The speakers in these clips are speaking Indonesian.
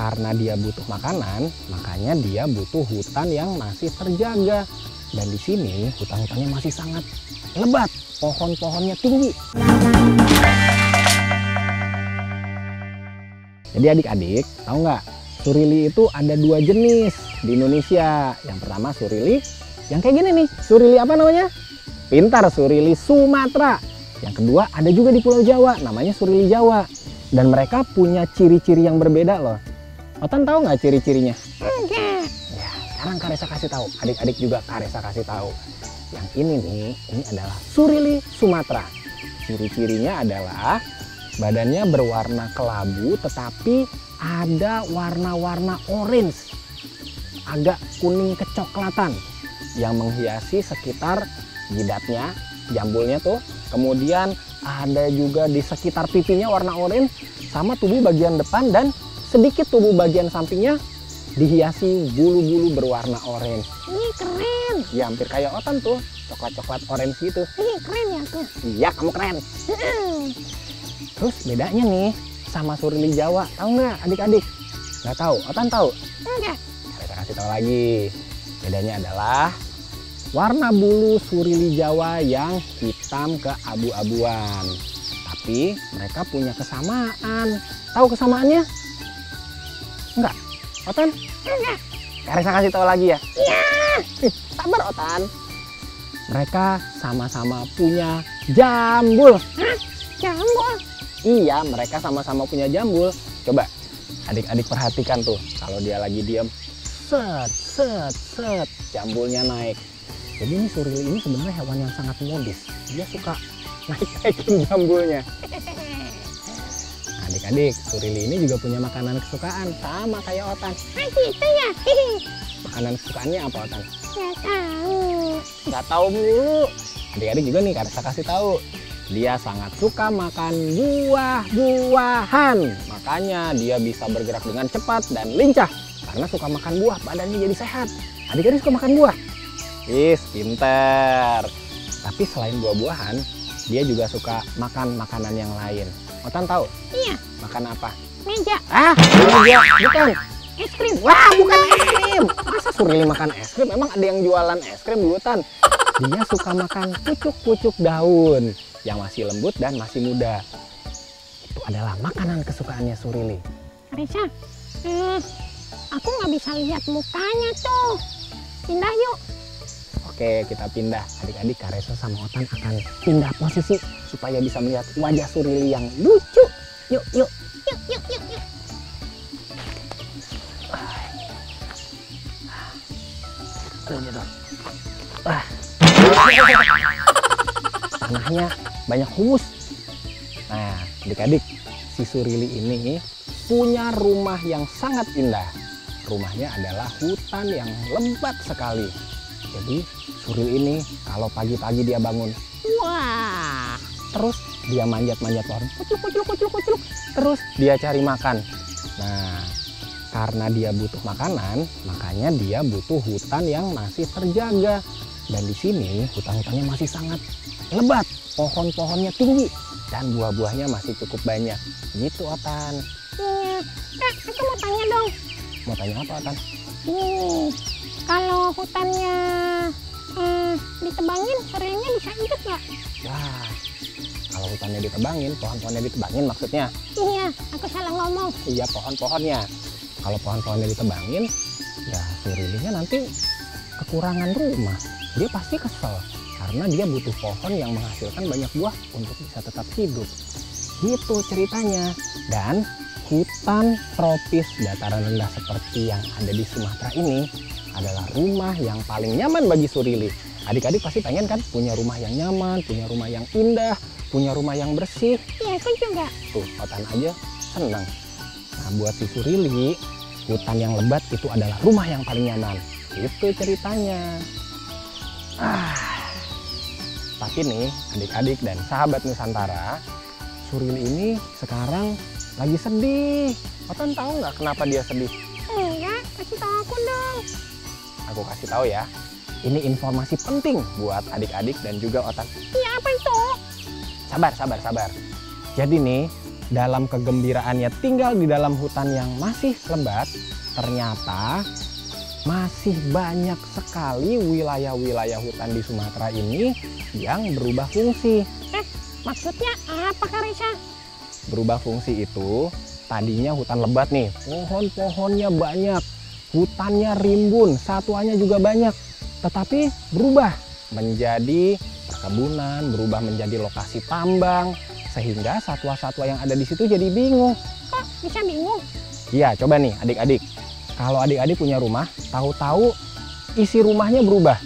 karena dia butuh makanan, makanya dia butuh hutan yang masih terjaga. Dan di sini hutan-hutannya masih sangat lebat, pohon-pohonnya tinggi. Jadi adik-adik, tahu nggak? Surili itu ada 2 jenis di Indonesia. Yang pertama surili yang kayak gini nih. Surili apa namanya? Pintar, surili Sumatera. Yang kedua ada juga di Pulau Jawa, namanya surili Jawa. Dan mereka punya ciri-ciri yang berbeda loh. Otan tahu nggak ciri-cirinya? Enggak. Ya, sekarang Karesa kasih tahu. Adik-adik juga Karesa kasih tahu. Yang ini nih, ini adalah surili Sumatera. Ciri-cirinya adalah badannya berwarna kelabu tetapi ada warna-warna orange, agak kuning kecoklatan yang menghiasi sekitar jidatnya, jambulnya tuh. Kemudian ada juga di sekitar pipinya warna orange, sama tubuh bagian depan dan sedikit tubuh bagian sampingnya dihiasi bulu-bulu berwarna orange. Ih, keren. Ya hampir kayak Otan tuh, coklat-coklat orange gitu. Ih, keren ya tuh. Iya, kamu keren. Terus bedanya nih sama surili Jawa, tahu nggak adik-adik? Nggak tahu? Otan tahu? Enggak. Saya kasih tahu lagi. Bedanya adalah warna bulu surili Jawa yang hitam keabu-abuan. Tapi mereka punya kesamaan. Tahu kesamaannya? Enggak? Otan? Enggak. Karesa kasih tahu lagi ya? Iya. Sabar Otan. Mereka sama-sama punya jambul. Hah? Jambul? Iya, mereka sama-sama punya jambul. Coba adik-adik perhatikan tuh, kalau dia lagi diam, set, set, set, jambulnya naik. Jadi ini surili ini sebenarnya hewan yang sangat modis. Dia suka naik-naikin jambulnya. Adik-adik, surili ini juga punya makanan kesukaan, sama kayak Otan. Ah, gitu ya. Makanan kesukaannya apa, Otan? Nggak tahu. Nggak tahu mulu. Adik-adik juga nih, Karesa kasih tahu. Dia sangat suka makan buah-buahan. Makanya dia bisa bergerak dengan cepat dan lincah. Karena suka makan buah, badannya jadi sehat. Adik-adik suka makan buah? Pinter. Tapi selain buah-buahan, dia juga suka makan makanan yang lain. Otan tahu? Iya. Makan apa? Meja. Ah, meja. Bukan. Es krim. Wah, bukan es krim. Masa surili makan es krim? Emang ada yang jualan es krim di hutan? Dia suka makan pucuk-pucuk daun yang masih lembut dan masih muda. Itu adalah makanan kesukaannya surili. Karesa, aku nggak bisa lihat mukanya tuh. Pindah yuk. Oke, kita pindah. Adik-adik, Karesa sama Otan akan pindah posisi supaya bisa melihat wajah surili yang lucu. Yuk, yuk. Yuk, yuk, yuk, yuk. Aduh, jatuh. Wah. Tanahnya banyak humus. Nah, adik-adik, si surili ini punya rumah yang sangat indah. Rumahnya adalah hutan yang lebat sekali. Jadi surili ini kalau pagi-pagi dia bangun, wah, terus dia manjat-manjat pohon, kucluk. Terus dia cari makan. Nah, karena dia butuh makanan, makanya dia butuh hutan yang masih terjaga. Dan di sini hutan-hutannya masih sangat lebat, pohon-pohonnya tinggi, dan buah-buahnya masih cukup banyak. Gitu, Otan. Iya. Kak, aku mau tanya dong. Mau tanya apa, Otan? Nih, kalau hutannya ditebangin, surilnya bisa hidup nggak? Wah, kalau hutannya ditebangin, pohon-pohonnya ditebangin maksudnya? Iya, aku salah ngomong. Iya, pohon-pohonnya. Kalau pohon-pohonnya ditebangin, ya surilinya nanti kekurangan rumah. Dia pasti kesel karena dia butuh pohon yang menghasilkan banyak buah untuk bisa tetap hidup. Gitu ceritanya. Dan hutan tropis dataran rendah seperti yang ada di Sumatera ini adalah rumah yang paling nyaman bagi surili. Adik-adik pasti pengen kan punya rumah yang nyaman, punya rumah yang indah, punya rumah yang bersih. Iya, aku juga. Tuh, Otan aja senang. Nah, buat si surili, hutan yang lebat itu adalah rumah yang paling nyaman. Itu ceritanya. Tapi nih, adik-adik dan sahabat Nusantara, surili ini sekarang lagi sedih. Otan tahu nggak kenapa dia sedih? Enggak, kasih tahu aku dong. Aku kasih tahu ya. Ini informasi penting buat adik-adik dan juga Otan. Iya, apa itu? Sabar. Jadi nih, dalam kegembiraannya tinggal di dalam hutan yang masih lebat, ternyata masih banyak sekali wilayah-wilayah hutan di Sumatera ini yang berubah fungsi. Maksudnya apa, Kak Resa? Berubah fungsi itu, tadinya hutan lebat nih, pohon-pohonnya banyak, hutannya rimbun, satuannya juga banyak. Tetapi berubah menjadi perkebunan, berubah menjadi lokasi tambang, sehingga satwa-satwa yang ada di situ jadi bingung. Kok bisa bingung? Iya, coba nih adik-adik. Kalau adik-adik punya rumah, tahu-tahu isi rumahnya berubah.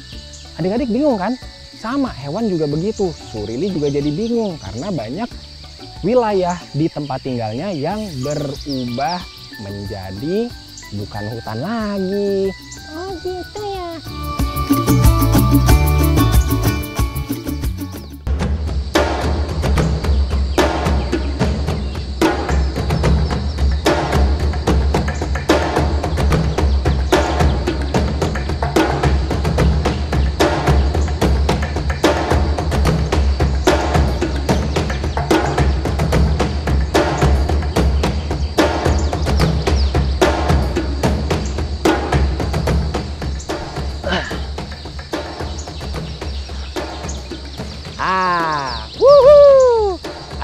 Adik-adik bingung kan? Sama, hewan juga begitu. Surili juga jadi bingung karena banyak wilayah di tempat tinggalnya yang berubah menjadi bukan hutan lagi. Oh gitu ya.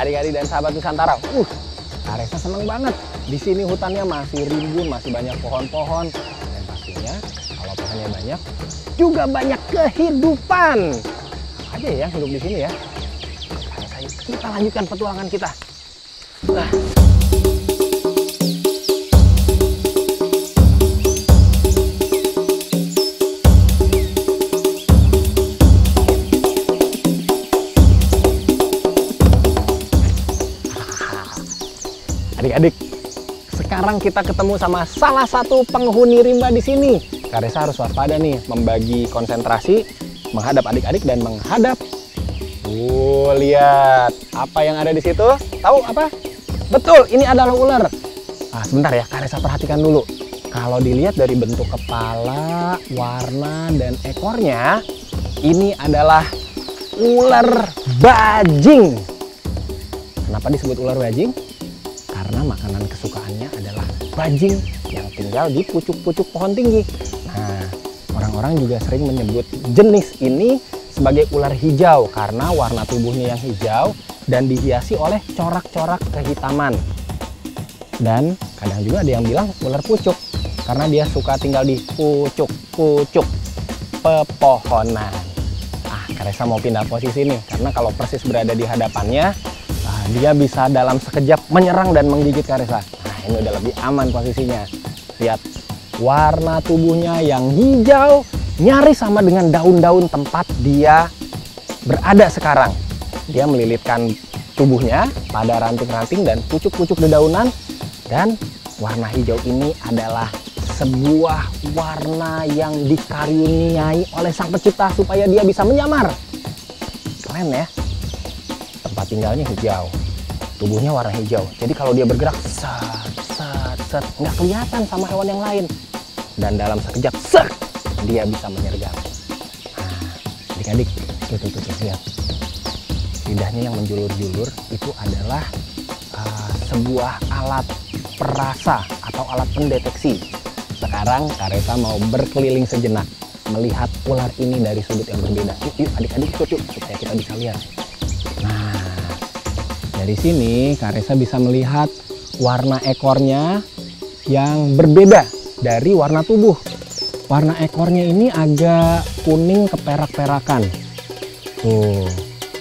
Adik-adik dan sahabat Nusantara, Kak Resa seneng banget. Di sini hutannya masih rimbun, masih banyak pohon-pohon, dan pastinya kalau pohonnya banyak, juga banyak kehidupan. Apa aja ya hidup di sini ya? Kak Resa, kita lanjutkan petualangan kita. Adik-adik, sekarang kita ketemu sama salah satu penghuni rimba di sini. Kak Resa harus waspada nih, membagi konsentrasi, menghadap adik-adik dan menghadap. Lihat apa yang ada di situ? Tahu apa? Betul, ini adalah ular. Sebentar ya, Kak Resa perhatikan dulu. Kalau dilihat dari bentuk kepala, warna, dan ekornya, ini adalah ular bajing. Kenapa disebut ular bajing? Karena makanan kesukaannya adalah bajing yang tinggal di pucuk-pucuk pohon tinggi. Nah, orang-orang juga sering menyebut jenis ini sebagai ular hijau karena warna tubuhnya yang hijau dan dihiasi oleh corak-corak kehitaman. Dan kadang juga ada yang bilang ular pucuk karena dia suka tinggal di pucuk-pucuk pepohonan. Kak Resa mau pindah posisi nih karena kalau persis berada di hadapannya, dia bisa dalam sekejap menyerang dan menggigit Kak Resa. Ini udah lebih aman posisinya. Lihat, warna tubuhnya yang hijau nyaris sama dengan daun-daun tempat dia berada sekarang. Dia melilitkan tubuhnya pada ranting-ranting dan pucuk-pucuk dedaunan. Dan warna hijau ini adalah sebuah warna yang dikaruniai oleh Sang Pencipta supaya dia bisa menyamar. Keren ya? Tempat tinggalnya hijau, tubuhnya warna hijau. Jadi kalau dia bergerak, set, nggak kelihatan sama hewan yang lain. Dan dalam sekejap, dia bisa menyergap. Adik-adik, tuh, lihat. Lidahnya yang menjulur-julur itu adalah sebuah alat perasa atau alat pendeteksi. Sekarang Kak Resa mau berkeliling sejenak, melihat ular ini dari sudut yang berbeda. Yuk adik-adik ikut yuk, supaya kita bisa lihat. Nah, dari sini Kak Resa bisa melihat warna ekornya yang berbeda dari warna tubuh. Warna ekornya ini agak kuning keperak-perakan. Tuh,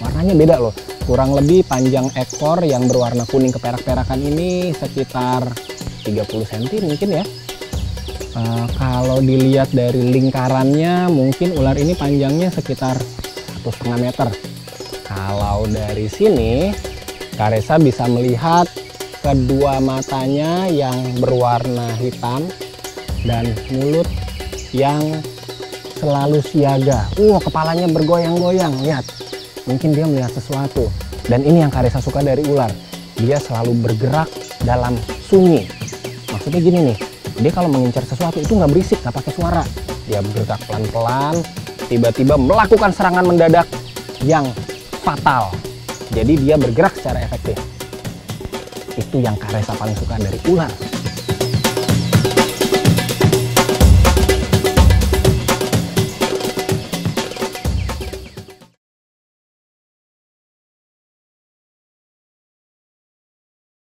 warnanya beda loh. Kurang lebih panjang ekor yang berwarna kuning keperak-perakan ini sekitar 30 cm mungkin ya. Kalau dilihat dari lingkarannya, mungkin ular ini panjangnya sekitar 1,5 meter. Kalau dari sini, Kak Resa bisa melihat kedua matanya yang berwarna hitam dan mulut yang selalu siaga. Kepalanya bergoyang-goyang, lihat. Mungkin dia melihat sesuatu. Dan ini yang Kak Resa suka dari ular. Dia selalu bergerak dalam sunyi. Maksudnya gini nih, dia kalau mengincar sesuatu itu nggak berisik, nggak pakai suara. Dia bergerak pelan-pelan, tiba-tiba melakukan serangan mendadak yang fatal. Jadi dia bergerak secara efektif. Itu yang Kak Resa paling suka dari ular.